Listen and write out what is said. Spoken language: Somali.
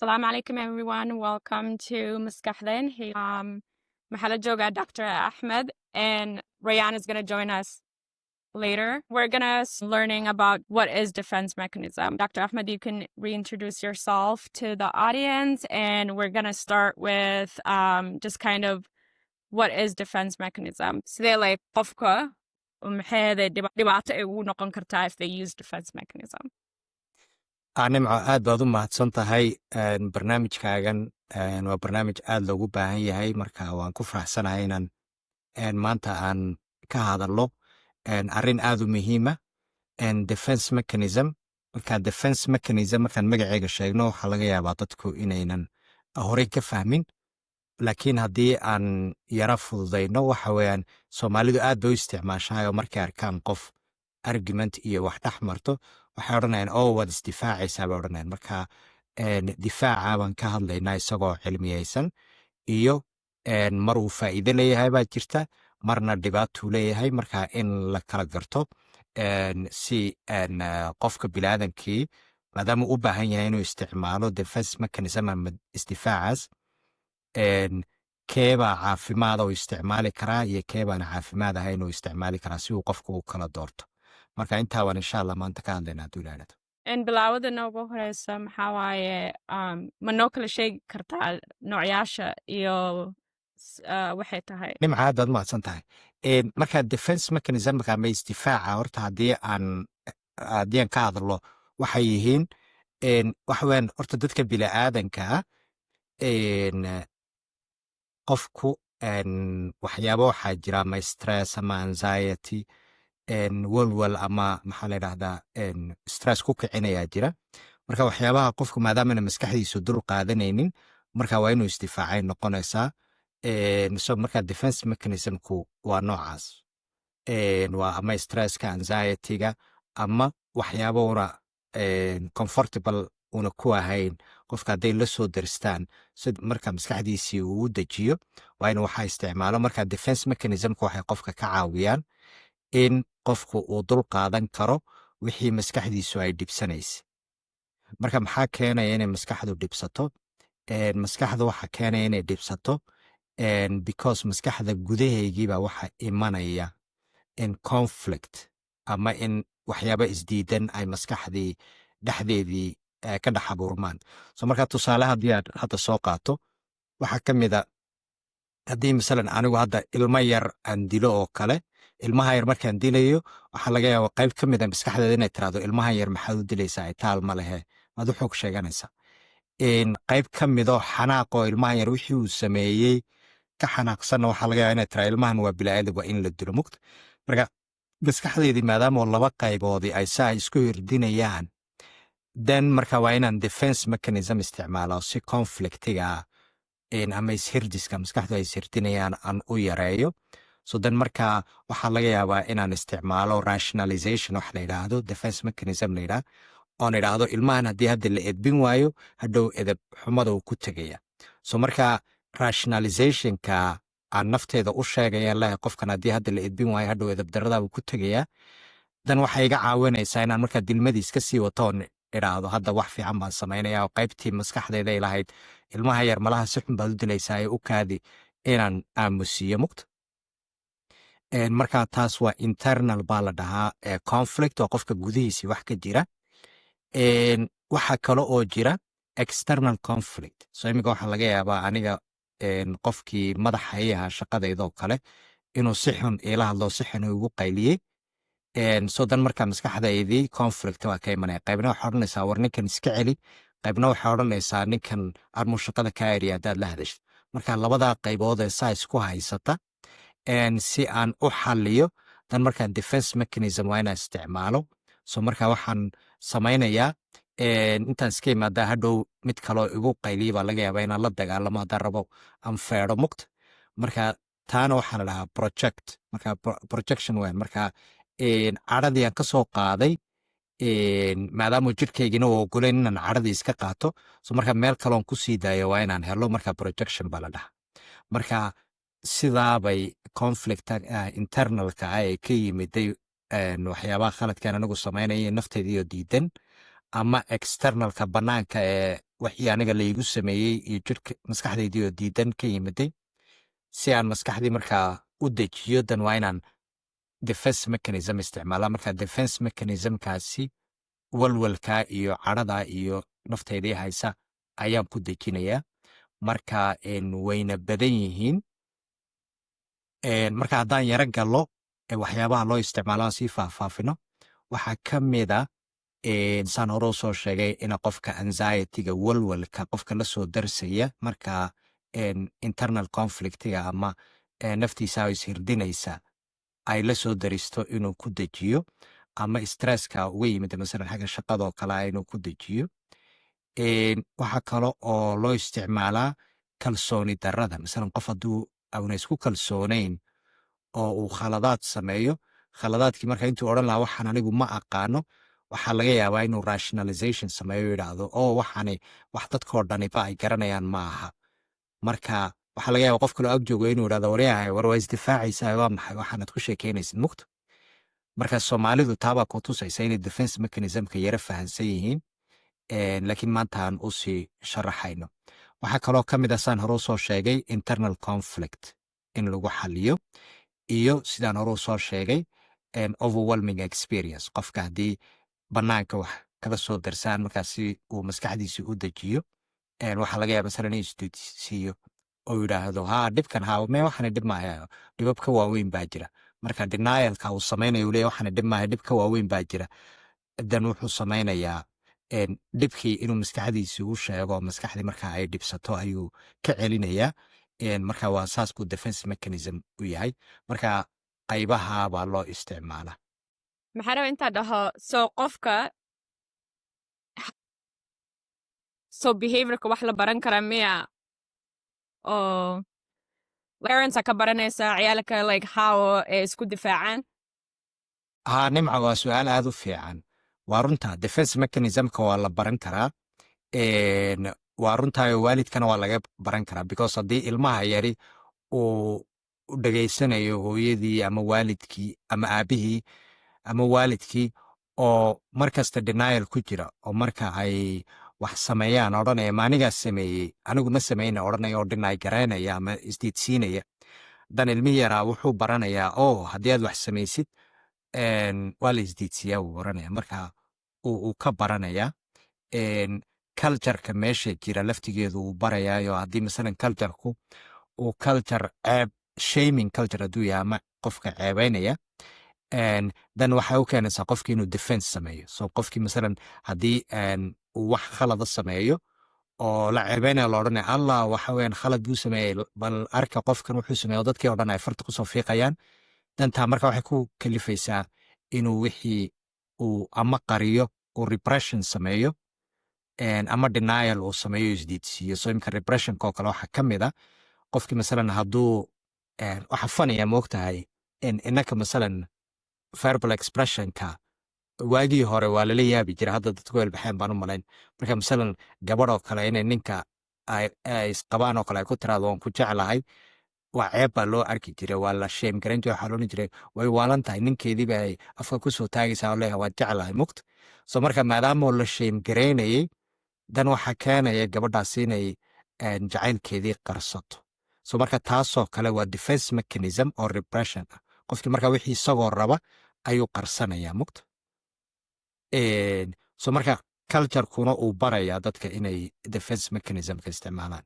Assalamu alaikum, everyone. Welcome to Maskahdin. Mahala Joga, Dr. Ahmed, and Rayan is going to join us later. We're going to learning about what is defense mechanism. Dr. Ahmed, you can reintroduce yourself to the audience, and we're going to start with just kind of what is defense mechanism. Sidee lay qofka maxay dhibaato ay ugu noqon kartaa if they use defense mechanism. nimco aad baad u mahadsan tahay barnaamijkaagan waa barnaamij aad loogu baahan yahay marka waan ku faraxsanahay inaan maanta aan ka hadalno arrin aad u muhiima defense mechanism markaan magaceega sheegno waxaa laga yaabaa dadku inaynan horey ka fahmin laakiin haddii aan yara fududayno waxa weeyaan soomaalidu aad bay u isticmaashahay oo markay arkaan qof argument iyo wax dhex marto waxay odhanayaan waad isdifaacaysaa bay odhanayaan marka difaaca baan ka hadlaynaa isagoo cilmiyeysan iyo mar uu faa'iido leeyahay baa jirta marna dhibaatuu leeyahay marka in la kala garto si qofka biniaadamkii maadaama u baahan yahay inuu isticmaalo defense mechanism ama isdifaacaas keebaa caafimaada uu isticmaali karaa iyo keebaana caafimaad ahayn uu isticmaali karaa si uu qofku u kala doorto marka intaa waan insha allah maanta ka hadlaynaa hadduu ilaahdo bilaawada noogu horeysa maxaa waaye ma noo kala sheegi kartaa noocyaasha iyo waxay tahay nimca aad baad mahadsan tahay marka defense mechanismka ama isdifaaca horta haddii aan ka hadlo waxay yihiin waxa weeyaan horta dadka bini'aadanka qofku waxyaabo waxaa jira ama stress ama anxiety walwal ama maxaa la yidhahdaa stress ku kicinayaa jira marka waxyaabaha qofku maadaamana maskaxdiisu dul qaadanaynin marka waa inuu isdifaacay noqonaysaa so marka defense mechanismku waa noocaas waa ama stresska anxietyga ama waxyaabo una comfortable una ku ahayn qofka hadday la soo daristaan si marka maskaxdiisii uu u dejiyo waa inuu waxaa isticmaalo marka defense mechanismku waxay qofka ka caawiyaan in qofku uu dul qaadan karo wixii maskaxdiisu ay dhibsanaysa marka maxaa keenaya inay maskaxdu dhibsato maskaxda waxa keenaya inay dhibsato because maskaxda gudahaygiiba waxa imanaya in conflict ama in waxyaaba isdiidan ay maskaxdii dhexdeedii ka dhex abuurmaan so marka tusaale haddii aad hadda soo qaato waxaa ka mid a haddii masalan anigu hadda ilmo yar aan dilo oo kale ilmaha yar markaan dilayo waxaa laga yaaba qayb ka mid a maskaxdeeda inay tiraahdo ilmaha yar maxaad u dilaysaa itaal ma lehe maad u xoog sheeganaysaa qayb ka midoo xanaaqoo ilmaha yar wixii uu sameeyey ka xanaaqsanna waxaa laga yaaba inay tiraa ilmahan waa bilaadan waa in la dilo mugta marka maskaxdeedii maadaama laba qayboodii ay saa isku hirdinayaan then marka waa inaan defense mechanism isticmaalo si conflictiga ama ishirdiska maskaxdu ay ishirdinayaan aan u yareeyo so then marka waxaa laga yaabaa inaan isticmaalo rationalization wax la yidhaahdo defense mechanism la yidhaah oon idhaahdo ilmahan haddii hadda la edbin waayo hadhow edeb xumada uu ku tegaya so marka rationalizationka aan nafteeda u sheegaya lehe qofkan haddii hadda la edbin waayo hadhow edeb darada uu ku tegayaa dan waxay iga caawinaysaa inaan markaa dilmadiis ka sii watoon idhaahdo hadda wax fiican baan samaynaya oo qaybtii maskaxdeeda ay lahayd ilmaha yar malaha si xun baad u dilaysaa ee u kaadi inaan aamusiiyo mugta marka taas waa internal baa la dhahaa conflict oo qofka gudihiisii wax ka jira waxa kale oo jira external conflict so imika waxaa laga yaabaa aniga qofkii madaxa ii ahaa shaqadeydoo kale inuu si xun iila hadlo si xun ugu qayliyey so dan markaa maskaxdaydii conflict waa ka imanaya qaybna waxaa odhanaysaa war ninkan iska celi qaybna waxaa odhanaysaa ninkan armuu shaqada kaa eriya haddaad la hadashid marka labadaa qaybood ee saa isku haysata si aan u xalliyo dan markaan defense mechanism waa inaan isticmaalo so marka waxaan samaynayaa intaan iska imaadaa hadhow mid kaloo igu qayliya baa laga yaabaa inaan la dagaalamo haddaan rabo aan feedho mugta marka taana waxaa la dhahaa project marka projection weyn marka cadhadii aan ka soo qaaday maadaama jirkaygina uu ogoleyn inaan cadhadii iska qaato so marka meel kaloon ku sii daayo waa inaan helo marka projection baa la dhahaa marka sidaabay conflict internalka ay ka yimiday waxyaabaha khaladkan anigu samaynaya nafteediioo diidan ama externalka banaanka ee wixii aniga laygu sameeyey iyo jirka maskaxdaydii oo diidan ka yimiday si aan maskaxdii markaa u dejiyo dan waa inaan defense mechanism isticmaala marka defense mechanismkaasi walwalka iyo cadhada iyo naftaydii haysa ayaan ku dejinayaa marka wayna badan yihiin marka haddaan yaro gallo waxyaabaha loo isticmaalaan sii faahfaafino waxaa ka mida saan hore usoo sheegay ina qofka anxietyga walwalka qofka la soo darsaya marka internal conflictiga ama naftiisa ishirdinaysa ay la soo daristo inuu ku dejiyo ama stresska uga yimid masalan xagga shaqadoo kale inuu ku dejiyo waxaa kale oo loo isticmaalaa kalsooni darrada masalan qof hadduu auna isku kalsoonayn oo uu khaladaad sameeyo khaladaadkii marka intuu odhan lahaa waxaan anigu ma aqaano waxaa laga yaabaa inuu rationalization sameeyo yidhaahdo oo waxaani wax dadkoo dhaniba ay garanayaan ma aha marka waxaa laga yaaba qof kaloo ag joogo inuu yidhahdo waryahay war waa isdifaacaysaa waa maxay waxaanad ku sheekeynaysid mugta marka soomaalidu taabaa ku tusaysa inay defense mechanismka yara fahansan yihiin laakiin maanta aan u sii sharaxayno waxaa kaloo ka mid ah saan hore usoo sheegay internal conflict in lagu xaliyo iyo sidaan hore usoo sheegay overwhelming experience qofka haddii bannaanka wax kala soo darsaan markaasi uu maskaxdiisi u dejiyo waxaa laga yaaba masalan in isdudsiiyo oo yidhaahdo dhibkan me waxaana dhib maaha dhibab ka waaweyn baa jira marka denialka uu samaynayo leeya waxaana dhib maaha dhib ka waaweyn baa jira dan wuxuu samaynayaa dhibkii inuu maskaxdiisi u sheego maskaxdii marka ay dhibsato ayuu ka celinayaa marka waa saas buu defense mechanism u yahay marka qaybaha baa loo isticmaala maxaa raba intaa dhaho so qofka so behaviorka wax la baran kara miya oo parents ka baranaysa ciyaalka like how ay isku difaacaan nimca waa su-aal aad u fiican waa runta defense mechanismka waa la baran karaa waa runtaayo waalidkana waa laga baran karaa because haddii ilmaha yari uu dhegaysanayo hooyadii ama waalidkii ama aabihii ama waalidkii oo markasta denial ku jira oo marka ay wax sameeyaan odhanaya maanigaas sameeyey anigu ma samayna odhanaya oo dhinay garaynaya ama isdiidsiinaya dan ilmihi yaraa wuxuu baranayaa haddii aad wax samaysid waa la isdiidsiyaa wuu oranaya marka uu ka baranaya cultureka meesha jira laftigeedu uu barayaayo haddii masalan cultureku uu culture ceeb shaming culture hadduu yahay ama qofka ceebaynaya dan waxay u keenaysaa qofkii inuu defense sameeyo so qofkii masalan haddii uu wax khalada sameeyo oo la ceebaynaya la odhanaya allah waxa weyan khalad buu sameeyey bal arka qofkan wuxuu sameeyo dadkii o dhan ay farta kusoo fiiqayaan dantaa marka waxay ku kalifaysaa inuu wixii uu ama qariyo uu repression sameeyo ama denial uu sameeyo isdiidsiiyo so imka repressionka oo kale waxaa ka mid a qofkii masalan hadduu waxa fanaya moogtahay innaka masalan verbal expressionka waagii hore waa lala yaabi jira hadda dadku elbaxeen baan u malayn marka masalan gabadhoo kale inay ninka ay isqabaan oo kale ay ku tiraado waan ku jeclahay waa ceeb baa loo arki jiray waa la sheem garaynti waxaa loodhan jiray way waalan tahay ninkeediiba ay afka kusoo taagaysaa oo leeyahay waan jeclahay mugt so marka maadaamoo la sheem garaynayey dan waxaa keenaya gabadhaas inay jacaylkeedii qarsato so marka taasoo kale waa defense mechanism oo repression ah qofkii marka wixii isagoo raba ayuu qarsanaya mugt so marka culturekuna uu barayaa dadka inay defense mechanismka isticmaalaan